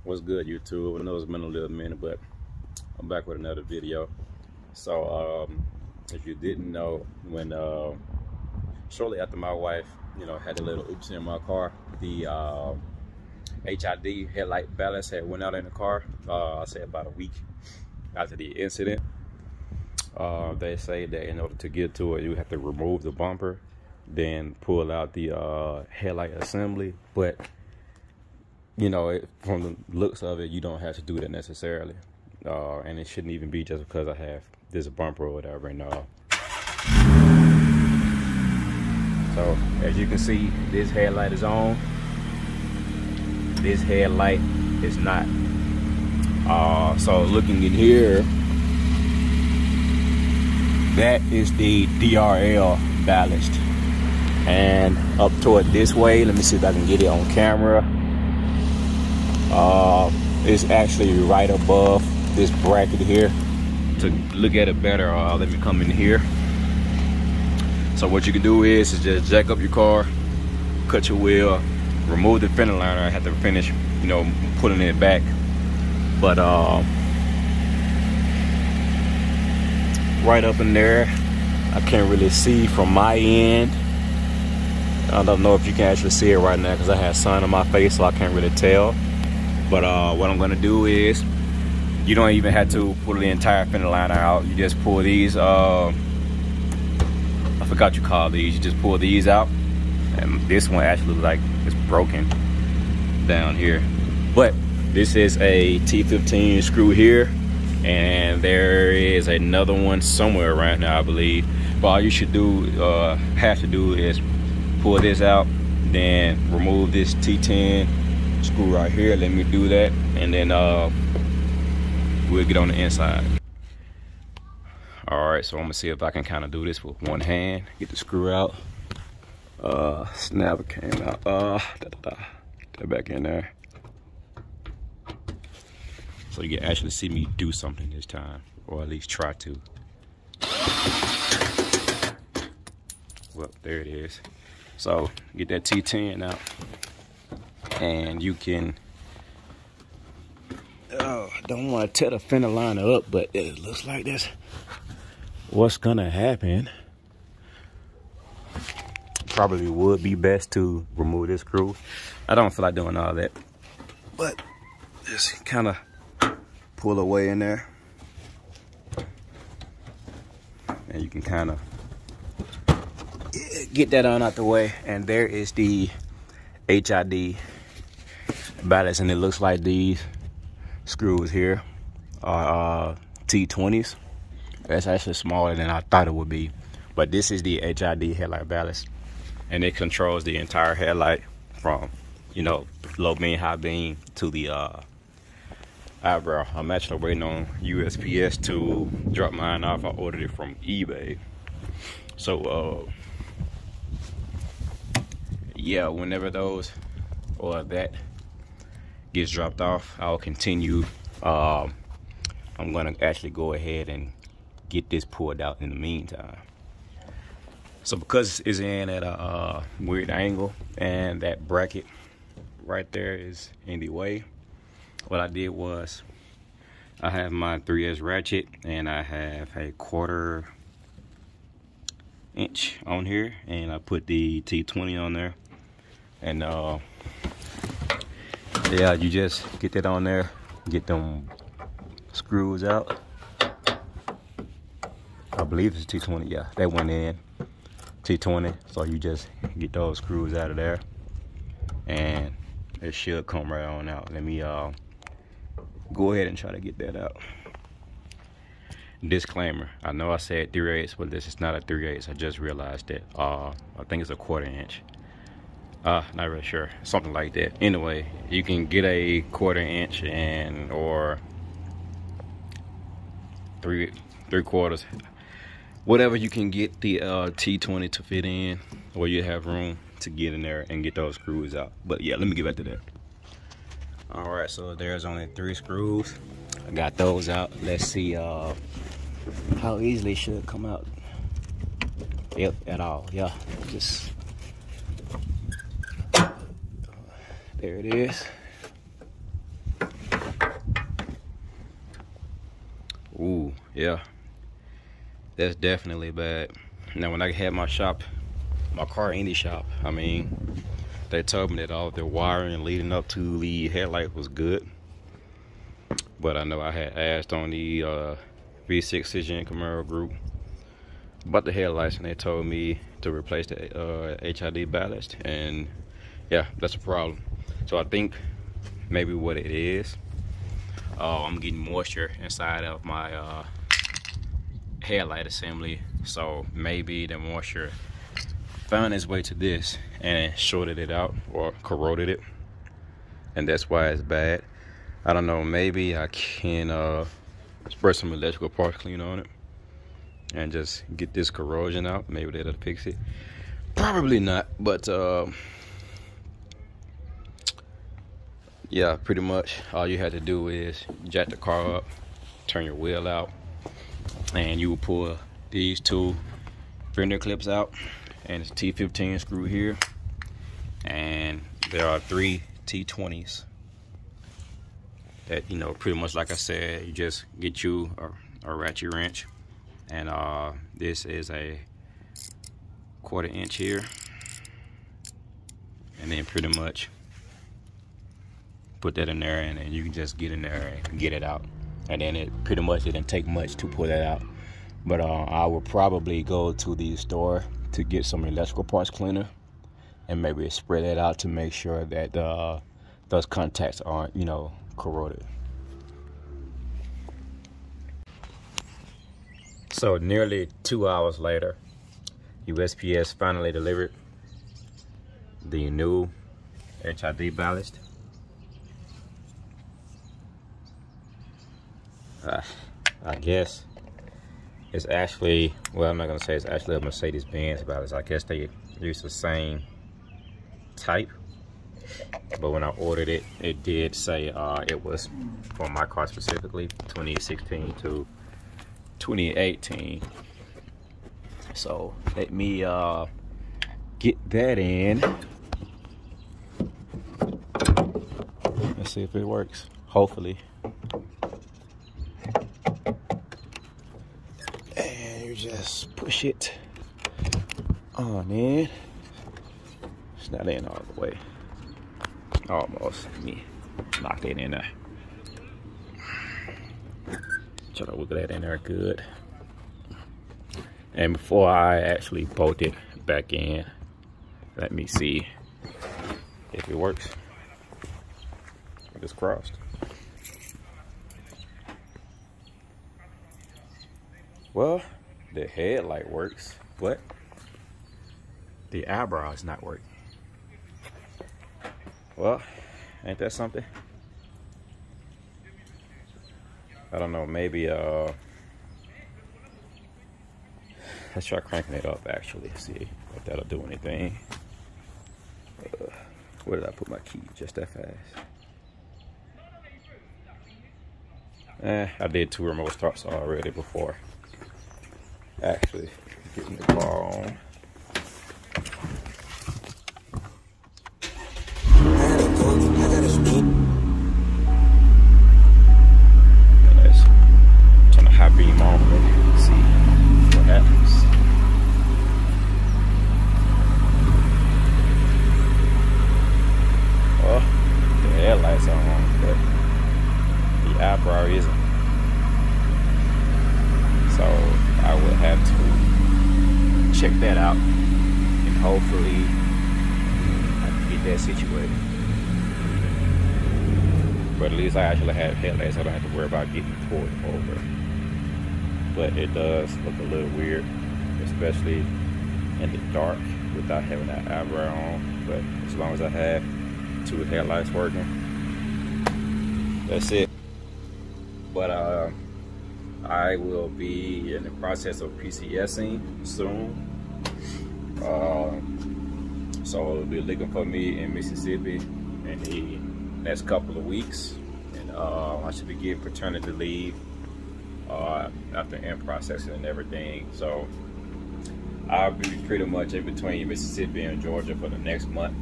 What's good, YouTube? I know it's been a little minute, but I'm back with another video. So if you didn't know, when shortly after my wife had a little oops in my car, the HID headlight ballast had went out in the car. I say about a week after the incident. They say that in order to get to it, you have to remove the bumper, then pull out the headlight assembly. But from the looks of it, you don't have to do that necessarily, and it shouldn't even be just because I have this bumper or whatever. And so as you can see, this headlight is on, this headlight is not. So looking in here, that is the DRL ballast, and up toward this way, let me see if I can get it on camera. It's actually right above this bracket here. To look at it better, let me come in here. So what you can do is just jack up your car, cut your wheel, remove the fender liner. I have to finish putting it back, but right up in there, I can't really see from my end. I don't know if you can actually see it right now because I have sun on my face, so I can't really tell. But what I'm gonna do is, you don't even have to pull the entire fender liner out. You just pull these, I forgot what you call these. You just pull these out, and this one actually looks like it's broken down here. But this is a T15 screw here, and there is another one somewhere around here, I believe. But all you should do, have to do, is pull this out, then remove this T10 screw right here. Let me do that, and then we'll get on the inside. All right, so I'm gonna see if I can kind of do this with one hand. Get the screw out. Snapper came out. Get that back in there, so you can actually see me do something this time, or at least try to. Well, there it is. So get that T10 out, and you can, don't want to tear the fender liner up, but it looks like that's what's gonna happen. Probably would be best to remove this screw. I don't feel like doing all that, but just kind of pull away in there, and you can kind of get that on out the way. And there is the HID ballast, and it looks like these screws here are T20s. That's actually smaller than I thought it would be, but this is the HID headlight ballast, and it controls the entire headlight from low beam, high beam to the eyebrow. I'm actually waiting on USPS to drop mine off. I ordered it from eBay, so yeah, whenever those or that gets dropped off, I'll continue. I'm gonna actually go ahead and get this pulled out in the meantime. So because it's in at a weird angle, and that bracket right there is in the way, what I did was, I have my 3S ratchet, and I have a 1/4 inch on here, and I put the T20 on there. And yeah, you just get that on there, get them screws out. I believe it's T20, yeah, that went in T20. So you just get those screws out of there, and it should come right on out. Let me go ahead and try to get that out. Disclaimer, I know I said 3/8, but this is not a 3/8. I just realized that. I think it's a 1/4 inch. Not really sure, something like that. Anyway, you can get a 1/4 inch and or 3/4, whatever you can get the T20 to fit in, or you have room to get in there and get those screws out. But yeah, let me get back to that. All right, so there's only 3 screws. I got those out. Let's see how easily it should come out, if at all. Yeah, just there it is. yeah, that's definitely bad. Now when I had my car in the shop, I mean, they told me that all the wiring leading up to the headlight was good, but I know I had asked on the V6 CGN Camaro group about the headlights, and they told me to replace the HID ballast, and yeah, that's a problem. So I think maybe what it is, I'm getting moisture inside of my headlight assembly, so maybe the moisture found its way to this and shorted it out or corroded it, and that's why it's bad. I don't know, maybe I can spray some electrical parts cleaner on it and just get this corrosion out. Maybe that'll fix it. Probably not, but yeah, pretty much all you had to do is jack the car up, turn your wheel out, and you will pull these two fender clips out, and it's a T15 screw here, and there are 3 T20s that, you know, pretty much like I said, you just get you a ratchet wrench, and this is a 1/4 inch here, and then pretty much put that in there, and then you can just get in there and get it out. And then it pretty much didn't take much to pull that out. But I will probably go to the store to get some electrical parts cleaner and maybe spray that out to make sure that those contacts aren't, you know, corroded. So nearly 2 hours later, USPS finally delivered the new HID ballast. I guess it's actually, well, I'm not gonna say it's actually a Mercedes-Benz ballast. I guess they use the same type, but when I ordered it, it did say it was for my car specifically 2016 to 2018. So let me get that in. Let's see if it works. Hopefully. And you just push it on in. It's not in all the way. Almost. Let me knock that in there. Try to wiggle that in there good. And before I actually bolt it back in, let me see if it works. It's crossed. Well, the headlight works, but the eyebrow is not working. Well, ain't that something? I don't know, maybe let's try cranking it up actually, see if that'll do anything. Where did I put my key just that fast? I did 2 remote starts already before actually getting the car on. Let's turn the high beam on and see what happens. Well, the headlights are on, but the eyebrow isn't. So I will have to check that out, and hopefully I can get that situated. But at least I actually have headlights, so I don't have to worry about getting pulled over. But it does look a little weird, especially in the dark without having that eyebrow on. But as long as I have 2 headlights working, that's it. But I will be in the process of PCSing soon. So it'll be looking for me in Mississippi in the next couple of weeks. And I should be getting paternity leave after in processing and everything. So I'll be pretty much in between Mississippi and Georgia for the next month.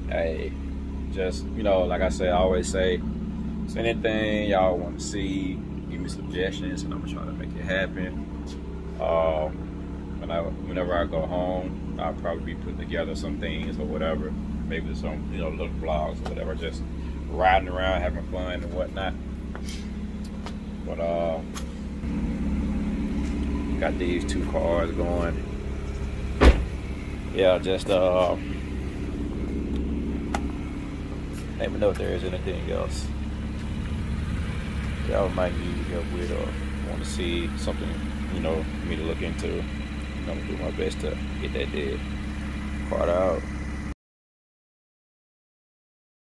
Hey, just, you know, like I say, I always say, So anything y'all want to see, give me suggestions, and I'm gonna try to make it happen. Whenever I go home, I'll probably be putting together some things or whatever. Maybe some, you know, little vlogs or whatever, just riding around, having fun and whatnot. But got these 2 cars going. Yeah, just let me know if there is anything else y'all might need help with or want to see something, you know, for me to look into. I'm gonna do my best to get that dead part out.